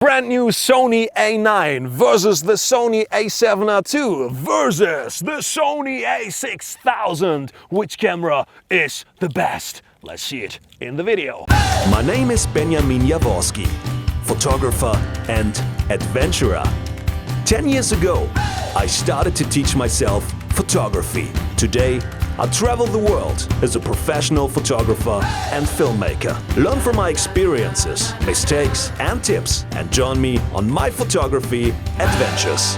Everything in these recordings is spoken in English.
Brand new Sony A9 versus the Sony a7RII versus the Sony a6000. Which camera is the best? Let's see it in the video. My name is Benjamin Jaworskyj, photographer and adventurer. 10 years ago, I started to teach myself photography. Today, I travel the world as a professional photographer and filmmaker. Learn from my experiences, mistakes and tips and join me on my photography adventures.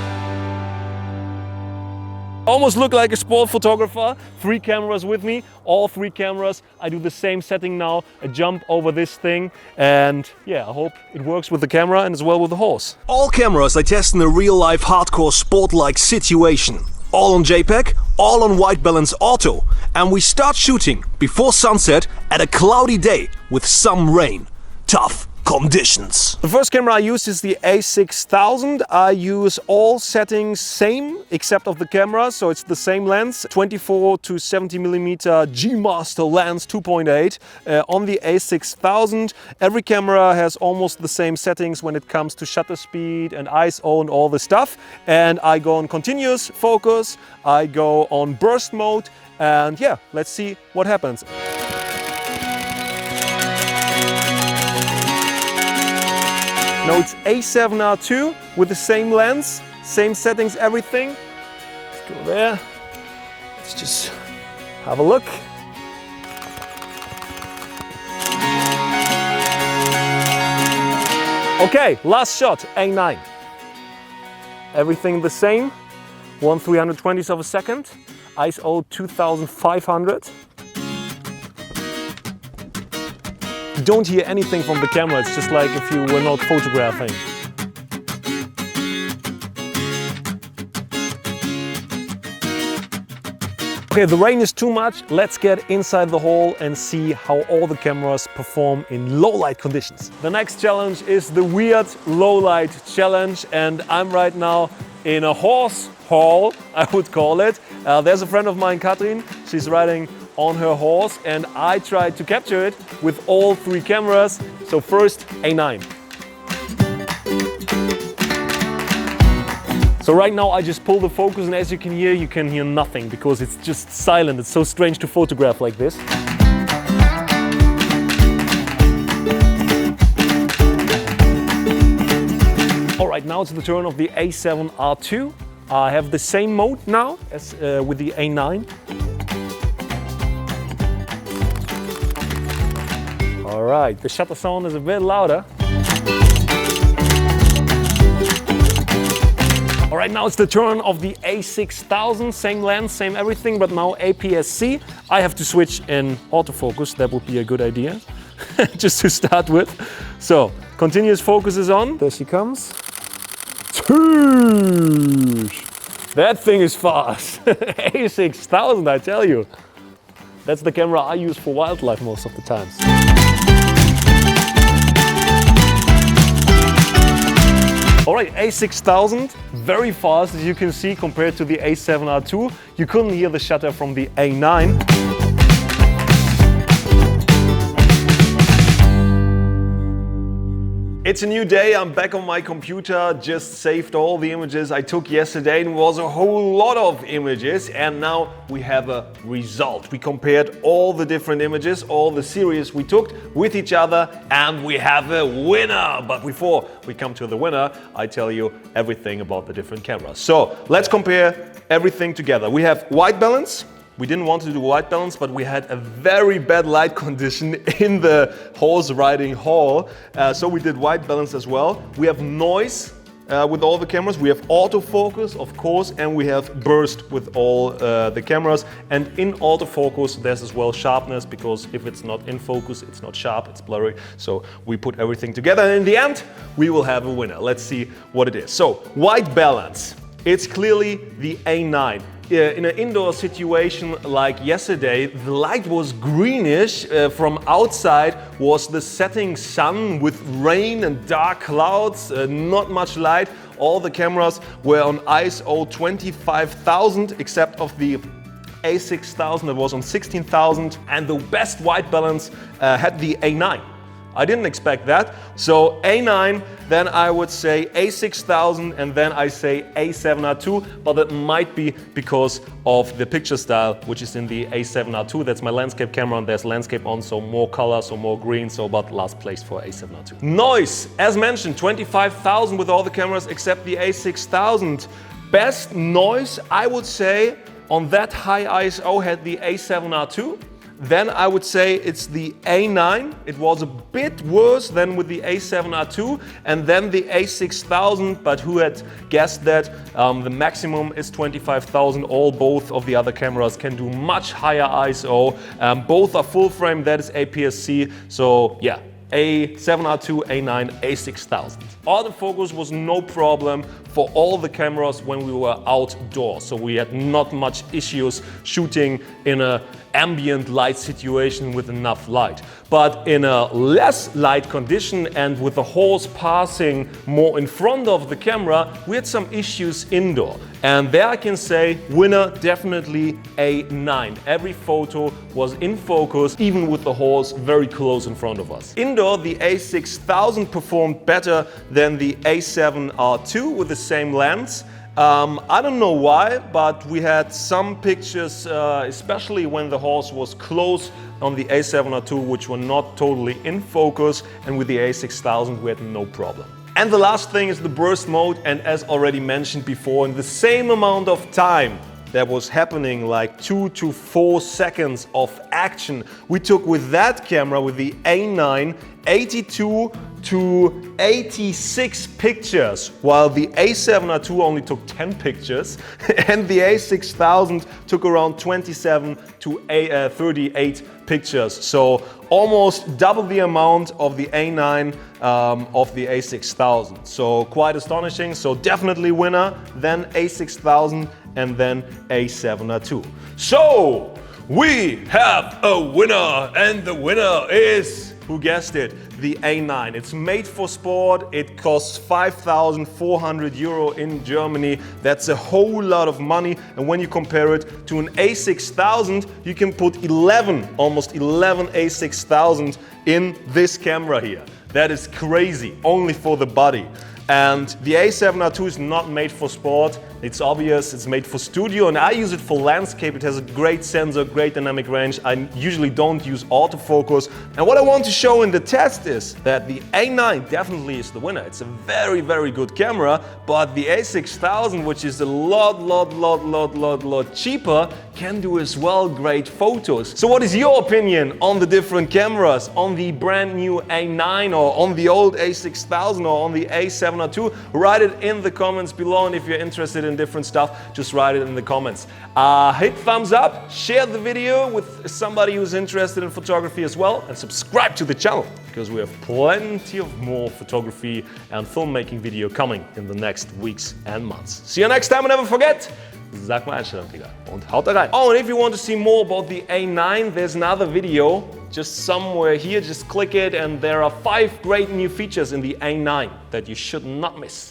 Almost look like a sport photographer. 3 cameras with me, all 3 cameras. I do the same setting now, I jump over this thing, and yeah, I hope it works with the camera and as well with the horse. All cameras I test in a real-life hardcore sport-like situation. All on JPEG, all on white balance auto, and we start shooting before sunset at a cloudy day with some rain. Tough conditions. The first camera I use is the a6000. I use all settings same except of the camera, so it's the same lens, 24 to 70mm G Master lens 2.8 on the a6000. Every camera has almost the same settings when it comes to shutter speed and ISO and all the stuff. And I go on continuous focus, I go on burst mode, and yeah, let's see what happens. Now it's a7RII with the same lens, same settings, everything. Let's go there. Let's just have a look. Okay, last shot, A9. Everything the same, 1/320th of a second, ISO 2500. You don't hear anything from the camera, it's just like if you were not photographing. Okay, the rain is too much. Let's get inside the hole and see how all the cameras perform in low light conditions. The next challenge is the weird low light challenge, and I'm right now in a horse hall, I would call it. There's a friend of mine, Katrin, she's riding on her horse, and I tried to capture it with all 3 cameras. So first, A9. So right now I just pull the focus, and as you can hear nothing because it's just silent. It's so strange to photograph like this. All right, now it's the turn of the a7RII. I have the same mode now as with the A9. All right, the shutter sound is a bit louder. All right, now it's the turn of the a6000. Same lens, same everything, but now APS-C. I have to switch in autofocus. That would be a good idea, just to start with. So, continuous focus is on. There she comes. That thing is fast. a6000, I tell you. That's the camera I use for wildlife most of the times. All right, a6000, very fast as you can see compared to the a7RII. You couldn't hear the shutter from the A9. It's a new day, I'm back on my computer, just saved all the images I took yesterday, and it was a whole lot of images, and now we have a result. We compared all the different images, all the series we took with each other, and we have a winner. But before we come to the winner, I tell you everything about the different cameras. So let's compare everything together. We have white balance. We didn't want to do white balance, but we had a very bad light condition in the horse riding hall. So we did white balance as well. We have noise with all the cameras. We have autofocus, of course, and we have burst with all the cameras. And in autofocus, there's as well sharpness, because if it's not in focus, it's not sharp, it's blurry. So we put everything together, and in the end, we will have a winner. Let's see what it is. So white balance, it's clearly the A9. In an indoor situation like yesterday, the light was greenish. From outside was the setting sun with rain and dark clouds, not much light. All the cameras were on ISO 25,000 except of the a6000 that was on 16,000, and the best white balance had the A9. I didn't expect that. So A9, then I would say a6000, and then I say a7RII, but that might be because of the picture style, which is in the a7RII. That's my landscape camera, and there's landscape on, so more color, so more green, so but last place for a7RII. Noise, as mentioned, 25,000 with all the cameras except the a6000. Best noise, I would say, on that high ISO had the a7RII. Then I would say it's the A9. It was a bit worse than with the a7RII, and then the a6000, but who had guessed that? The maximum is 25,000. Both of the other cameras can do much higher ISO. Both are full frame, that is APS-C. So yeah, a7RII, A9, a6000. Autofocus was no problem for all the cameras when we were outdoors. So we had not much issues shooting in an ambient light situation with enough light. But in a less light condition and with the horse passing more in front of the camera, we had some issues indoor. And there I can say winner definitely A9. Every photo was in focus, even with the horse very close in front of us. Indoor, the a6000 performed better than the a7RII with the same lens. I don't know why, but we had some pictures, especially when the horse was close on the a7RII, which were not totally in focus, and with the a6000 we had no problem. And the last thing is the burst mode, and as already mentioned before, in the same amount of time that was happening, like 2 to 4 seconds of action, we took with that camera, with the A9, 82 to 86 pictures, while the a7RII only took 10 pictures, and the a6000 took around 27 to 38 pictures. So almost double the amount of the A9 of the a6000. So quite astonishing. So definitely winner, then a6000, and then a7RII. So we have a winner, and the winner is, who guessed it, the A9. It's made for sport. It costs 5,400 euro in Germany. That's a whole lot of money. And when you compare it to an a6000, you can put almost 11 a6000 in this camera here. That is crazy, only for the body. And the a7RII is not made for sport. It's obvious, it's made for studio, and I use it for landscape. It has a great sensor, great dynamic range. I usually don't use autofocus. And what I want to show in the test is that the A9 definitely is the winner. It's a very, very good camera, but the a6000, which is a lot cheaper, can do as well great photos. So what is your opinion on the different cameras, on the brand new A9 or on the old a6000 or on the a7RII? Write it in the comments below, and if you're interested in different stuff, just write it in the comments. Hit thumbs up, share the video with somebody who's interested in photography as well, and subscribe to the channel, because we have plenty of more photography and filmmaking video coming in the next weeks and months. See you next time, and never forget, sag mal Einstellung, Digga, und haut da rein. Oh, and if you want to see more about the A9, there's another video just somewhere here. Just click it, and there are 5 great new features in the A9 that you should not miss.